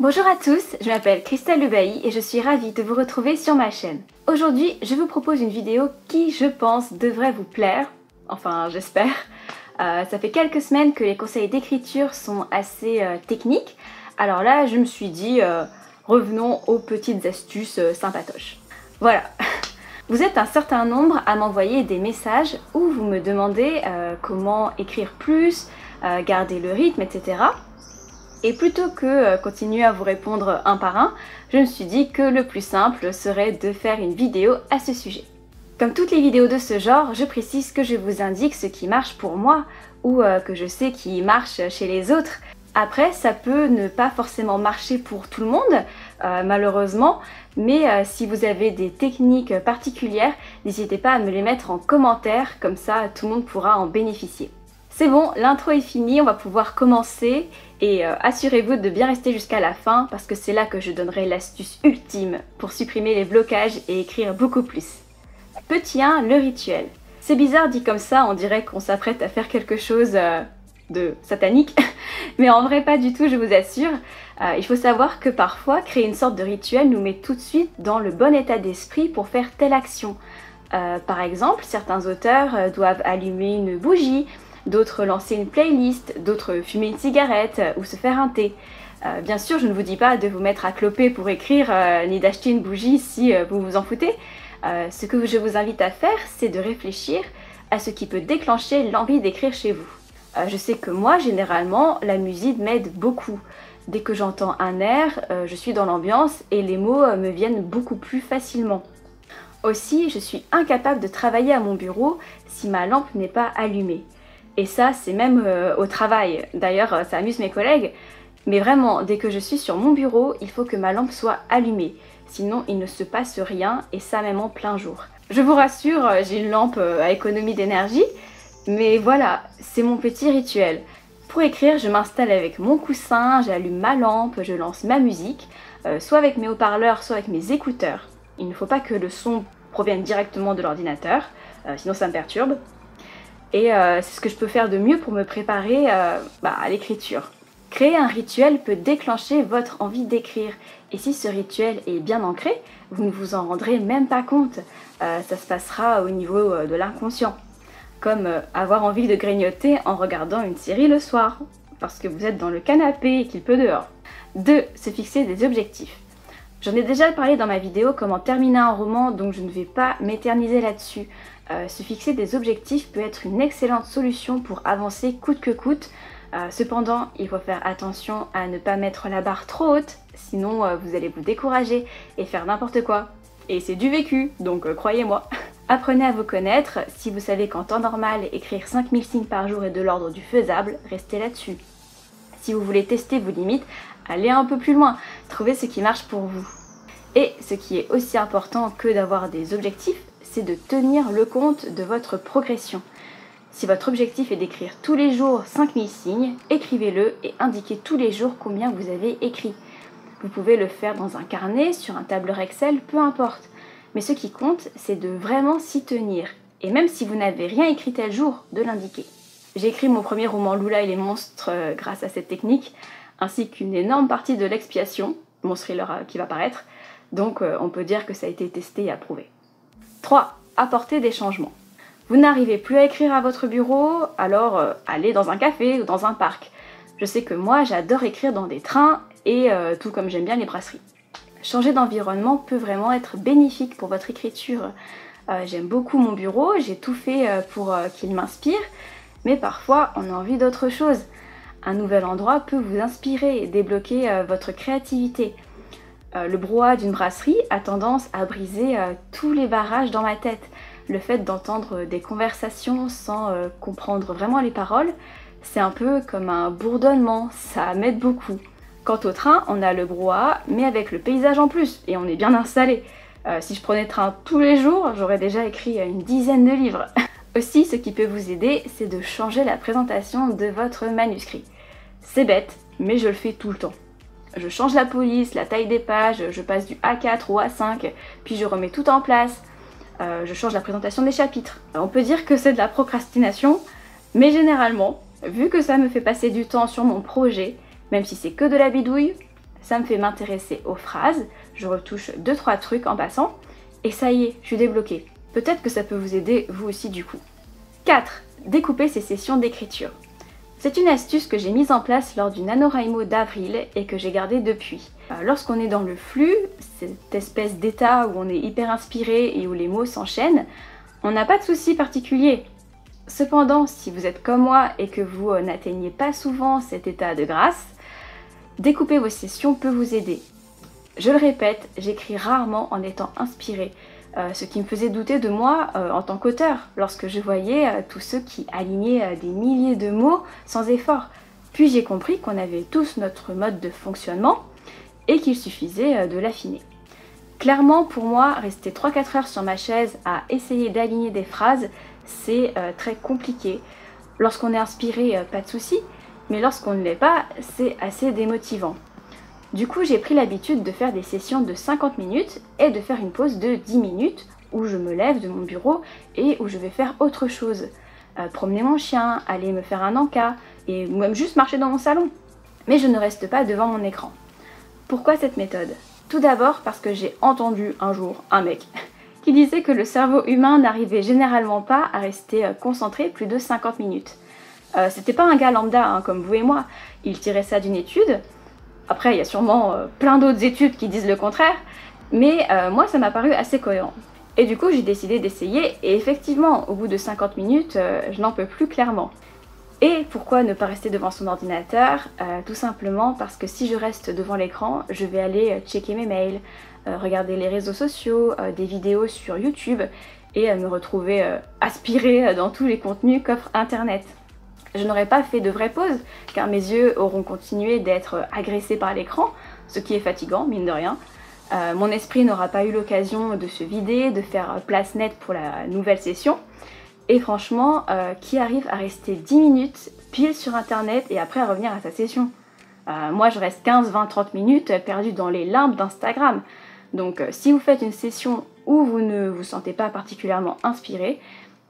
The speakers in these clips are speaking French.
Bonjour à tous, je m'appelle Christelle Lebailly et je suis ravie de vous retrouver sur ma chaîne. Aujourd'hui, je vous propose une vidéo qui, je pense, devrait vous plaire. Enfin, j'espère. Ça fait quelques semaines que les conseils d'écriture sont assez techniques. Alors là, je me suis dit, revenons aux petites astuces sympatoches. Voilà. Vous êtes un certain nombre à m'envoyer des messages où vous me demandez comment écrire plus, garder le rythme, etc. Et plutôt que continuer à vous répondre un par un, je me suis dit que le plus simple serait de faire une vidéo à ce sujet. Comme toutes les vidéos de ce genre, je précise que je vous indique ce qui marche pour moi ou que je sais qui marche chez les autres. Après, ça peut ne pas forcément marcher pour tout le monde, malheureusement, mais si vous avez des techniques particulières, n'hésitez pas à me les mettre en commentaire, comme ça tout le monde pourra en bénéficier. C'est bon, l'intro est finie, on va pouvoir commencer et assurez-vous de bien rester jusqu'à la fin parce que c'est là que je donnerai l'astuce ultime pour supprimer les blocages et écrire beaucoup plus. Petit 1, le rituel. C'est bizarre dit comme ça, on dirait qu'on s'apprête à faire quelque chose de satanique, mais en vrai pas du tout, je vous assure. Il faut savoir que parfois, créer une sorte de rituel nous met tout de suite dans le bon état d'esprit pour faire telle action. Par exemple, certains auteurs doivent allumer une bougie, d'autres lancer une playlist, d'autres fumer une cigarette ou se faire un thé. Bien sûr, je ne vous dis pas de vous mettre à cloper pour écrire, ni d'acheter une bougie si vous vous en foutez. Ce que je vous invite à faire, c'est de réfléchir à ce qui peut déclencher l'envie d'écrire chez vous. Je sais que moi, généralement, la musique m'aide beaucoup. Dès que j'entends un air, je suis dans l'ambiance et les mots me viennent beaucoup plus facilement. Aussi, je suis incapable de travailler à mon bureau si ma lampe n'est pas allumée. Et ça, c'est même au travail. D'ailleurs, ça amuse mes collègues. Mais vraiment, dès que je suis sur mon bureau, il faut que ma lampe soit allumée. Sinon, il ne se passe rien, et ça même en plein jour. Je vous rassure, j'ai une lampe à économie d'énergie. Mais voilà, c'est mon petit rituel. Pour écrire, je m'installe avec mon coussin, j'allume ma lampe, je lance ma musique, soit avec mes haut-parleurs, soit avec mes écouteurs. Il ne faut pas que le son provienne directement de l'ordinateur, sinon ça me perturbe. Et c'est ce que je peux faire de mieux pour me préparer à l'écriture. Créer un rituel peut déclencher votre envie d'écrire. Et si ce rituel est bien ancré, vous ne vous en rendrez même pas compte. Ça se passera au niveau de l'inconscient. Comme avoir envie de grignoter en regardant une série le soir, parce que vous êtes dans le canapé et qu'il pleut dehors. 2. Se fixer des objectifs. J'en ai déjà parlé dans ma vidéo comment terminer un roman, donc je ne vais pas m'éterniser là-dessus. Se fixer des objectifs peut être une excellente solution pour avancer coûte que coûte. Cependant, il faut faire attention à ne pas mettre la barre trop haute, sinon vous allez vous décourager et faire n'importe quoi. Et c'est du vécu, donc croyez-moi. Apprenez à vous connaître. Si vous savez qu'en temps normal, écrire 5000 signes par jour est de l'ordre du faisable, restez là-dessus. Si vous voulez tester vos limites, allez un peu plus loin, trouvez ce qui marche pour vous. Et ce qui est aussi important que d'avoir des objectifs, c'est de tenir le compte de votre progression. Si votre objectif est d'écrire tous les jours 5000 signes, écrivez-le et indiquez tous les jours combien vous avez écrit. Vous pouvez le faire dans un carnet, sur un tableur Excel, peu importe. Mais ce qui compte, c'est de vraiment s'y tenir. Et même si vous n'avez rien écrit tel jour, de l'indiquer. J'ai écrit mon premier roman Lula et les monstres grâce à cette technique, ainsi qu'une énorme partie de l'expiation, mon thriller qui va paraître. Donc on peut dire que ça a été testé et approuvé. 3. Apporter des changements. Vous n'arrivez plus à écrire à votre bureau, alors allez dans un café ou dans un parc. Je sais que moi, j'adore écrire dans des trains et tout comme j'aime bien les brasseries. Changer d'environnement peut vraiment être bénéfique pour votre écriture. J'aime beaucoup mon bureau, j'ai tout fait pour qu'il m'inspire, mais parfois on a envie d'autre chose. Un nouvel endroit peut vous inspirer et débloquer votre créativité. Le brouhaha d'une brasserie a tendance à briser tous les barrages dans ma tête. Le fait d'entendre des conversations sans comprendre vraiment les paroles, c'est un peu comme un bourdonnement, ça m'aide beaucoup. Quant au train, on a le brouhaha, mais avec le paysage en plus, et on est bien installé. Si je prenais le train tous les jours, j'aurais déjà écrit une dizaine de livres. Aussi, ce qui peut vous aider, c'est de changer la présentation de votre manuscrit. C'est bête, mais je le fais tout le temps. Je change la police, la taille des pages, je passe du A4 au A5, puis je remets tout en place. Je change la présentation des chapitres. On peut dire que c'est de la procrastination, mais généralement, vu que ça me fait passer du temps sur mon projet, même si c'est que de la bidouille, ça me fait m'intéresser aux phrases, je retouche 2-3 trucs en passant, et ça y est, je suis débloquée. Peut-être que ça peut vous aider vous aussi du coup. 4. Découper ses sessions d'écriture. C'est une astuce que j'ai mise en place lors du NaNoWriMo d'avril et que j'ai gardée depuis. Lorsqu'on est dans le flux, cette espèce d'état où on est hyper inspiré et où les mots s'enchaînent, on n'a pas de souci particulier. Cependant, si vous êtes comme moi et que vous n'atteignez pas souvent cet état de grâce, découper vos sessions peut vous aider. Je le répète, j'écris rarement en étant inspirée, ce qui me faisait douter de moi en tant qu'auteur, lorsque je voyais tous ceux qui alignaient des milliers de mots sans effort. Puis j'ai compris qu'on avait tous notre mode de fonctionnement et qu'il suffisait de l'affiner. Clairement, pour moi, rester 3-4 heures sur ma chaise à essayer d'aligner des phrases, c'est très compliqué. Lorsqu'on est inspiré, pas de souci, mais lorsqu'on ne l'est pas, c'est assez démotivant. Du coup, j'ai pris l'habitude de faire des sessions de 50 minutes et de faire une pause de 10 minutes où je me lève de mon bureau et où je vais faire autre chose. Promener mon chien, aller me faire un encas et ou même juste marcher dans mon salon. Mais je ne reste pas devant mon écran. Pourquoi cette méthode? Tout d'abord parce que j'ai entendu un jour un mec qui disait que le cerveau humain n'arrivait généralement pas à rester concentré plus de 50 minutes. C'était pas un gars lambda hein, comme vous et moi, il tirait ça d'une étude. Après, il y a sûrement plein d'autres études qui disent le contraire, mais moi, ça m'a paru assez cohérent. Et du coup, j'ai décidé d'essayer, et effectivement, au bout de 50 minutes, je n'en peux plus clairement. Et pourquoi ne pas rester devant son ordinateur? Tout simplement parce que si je reste devant l'écran, je vais aller checker mes mails, regarder les réseaux sociaux, des vidéos sur YouTube, et me retrouver aspirée dans tous les contenus qu'offre Internet. Je n'aurais pas fait de vraie pause, car mes yeux auront continué d'être agressés par l'écran, ce qui est fatigant, mine de rien. Mon esprit n'aura pas eu l'occasion de se vider, de faire place nette pour la nouvelle session. Et franchement, qui arrive à rester 10 minutes pile sur internet et après à revenir à sa session? Moi je reste 15, 20, 30 minutes perdue dans les limbes d'Instagram. Donc si vous faites une session où vous ne vous sentez pas particulièrement inspiré,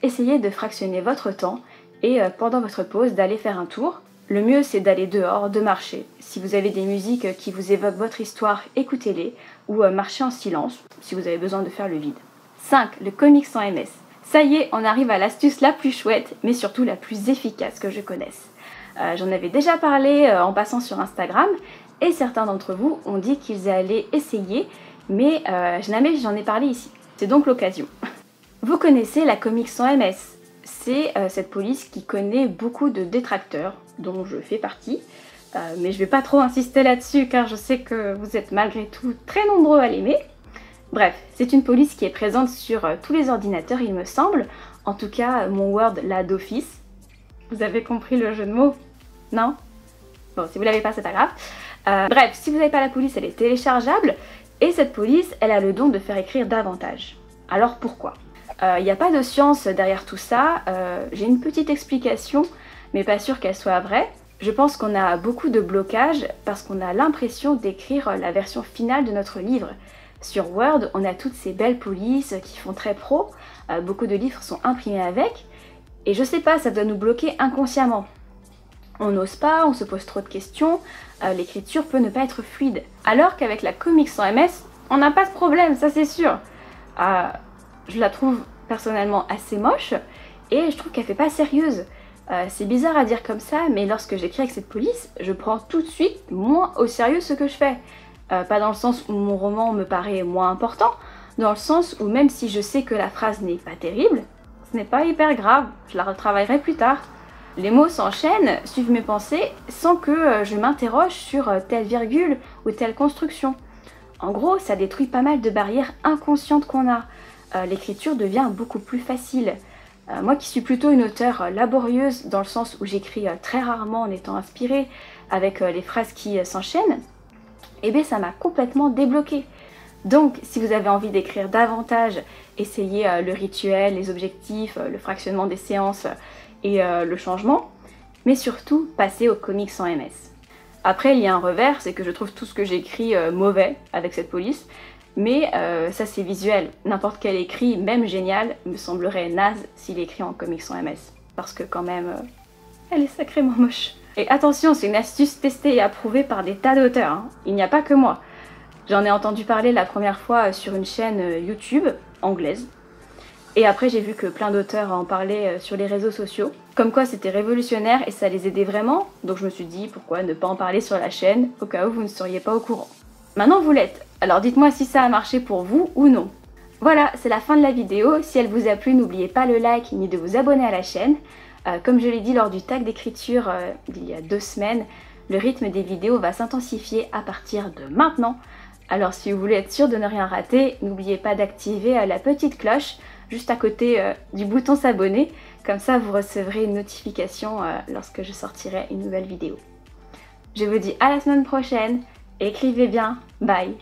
essayez de fractionner votre temps et pendant votre pause d'aller faire un tour. Le mieux c'est d'aller dehors, de marcher. Si vous avez des musiques qui vous évoquent votre histoire, écoutez-les ou marchez en silence si vous avez besoin de faire le vide. 5. Le comics sans MS. Ça y est, on arrive à l'astuce la plus chouette, mais surtout la plus efficace que je connaisse. J'en avais déjà parlé en passant sur Instagram, et certains d'entre vous ont dit qu'ils allaient essayer, mais jamais j'en ai parlé ici. C'est donc l'occasion. Vous connaissez la comics sans MS. C'est cette police qui connaît beaucoup de détracteurs, dont je fais partie, mais je vais pas trop insister là-dessus car je sais que vous êtes malgré tout très nombreux à l'aimer. Bref, c'est une police qui est présente sur tous les ordinateurs il me semble, en tout cas mon Word l'a d'office. Vous avez compris le jeu de mots? Non? Bon, si vous l'avez pas, c'est pas grave. Bref, si vous n'avez pas la police, elle est téléchargeable, et cette police, elle a le don de faire écrire davantage. Alors pourquoi? Il n'y a pas de science derrière tout ça, j'ai une petite explication, mais pas sûre qu'elle soit vraie. Je pense qu'on a beaucoup de blocages parce qu'on a l'impression d'écrire la version finale de notre livre. Sur Word, on a toutes ces belles polices qui font très pro, beaucoup de livres sont imprimés avec, et je sais pas, ça doit nous bloquer inconsciemment. On n'ose pas, on se pose trop de questions, l'écriture peut ne pas être fluide. Alors qu'avec la comics sans MS, on n'a pas ce problème, ça c'est sûr. Je la trouve personnellement assez moche et je trouve qu'elle fait pas sérieuse. C'est bizarre à dire comme ça, mais lorsque j'écris avec cette police, je prends tout de suite moins au sérieux ce que je fais. Pas dans le sens où mon roman me paraît moins important, dans le sens où même si je sais que la phrase n'est pas terrible, ce n'est pas hyper grave, je la retravaillerai plus tard. Les mots s'enchaînent, suivent mes pensées, sans que je m'interroge sur telle virgule ou telle construction. En gros, ça détruit pas mal de barrières inconscientes qu'on a. L'écriture devient beaucoup plus facile. Moi qui suis plutôt une auteure laborieuse dans le sens où j'écris très rarement en étant inspirée avec les phrases qui s'enchaînent, eh bien ça m'a complètement débloquée. Donc si vous avez envie d'écrire davantage, essayez le rituel, les objectifs, le fractionnement des séances et le changement, mais surtout passez au comics sans MS. Après il y a un revers, c'est que je trouve tout ce que j'écris mauvais avec cette police, mais ça c'est visuel. N'importe quel écrit, même génial, me semblerait naze s'il est écrit en comics sans MS. Parce que quand même, elle est sacrément moche. Et attention, c'est une astuce testée et approuvée par des tas d'auteurs, hein. Il n'y a pas que moi. J'en ai entendu parler la première fois sur une chaîne YouTube anglaise. Et après j'ai vu que plein d'auteurs en parlaient sur les réseaux sociaux. Comme quoi c'était révolutionnaire et ça les aidait vraiment. Donc je me suis dit pourquoi ne pas en parler sur la chaîne au cas où vous ne seriez pas au courant. Maintenant vous l'êtes. Alors dites-moi si ça a marché pour vous ou non. Voilà, c'est la fin de la vidéo. Si elle vous a plu, n'oubliez pas le like ni de vous abonner à la chaîne. Comme je l'ai dit lors du tag d'écriture d'il y a 2 semaines, le rythme des vidéos va s'intensifier à partir de maintenant. Alors si vous voulez être sûr de ne rien rater, n'oubliez pas d'activer la petite cloche juste à côté du bouton s'abonner. Comme ça vous recevrez une notification lorsque je sortirai une nouvelle vidéo. Je vous dis à la semaine prochaine, écrivez bien, bye!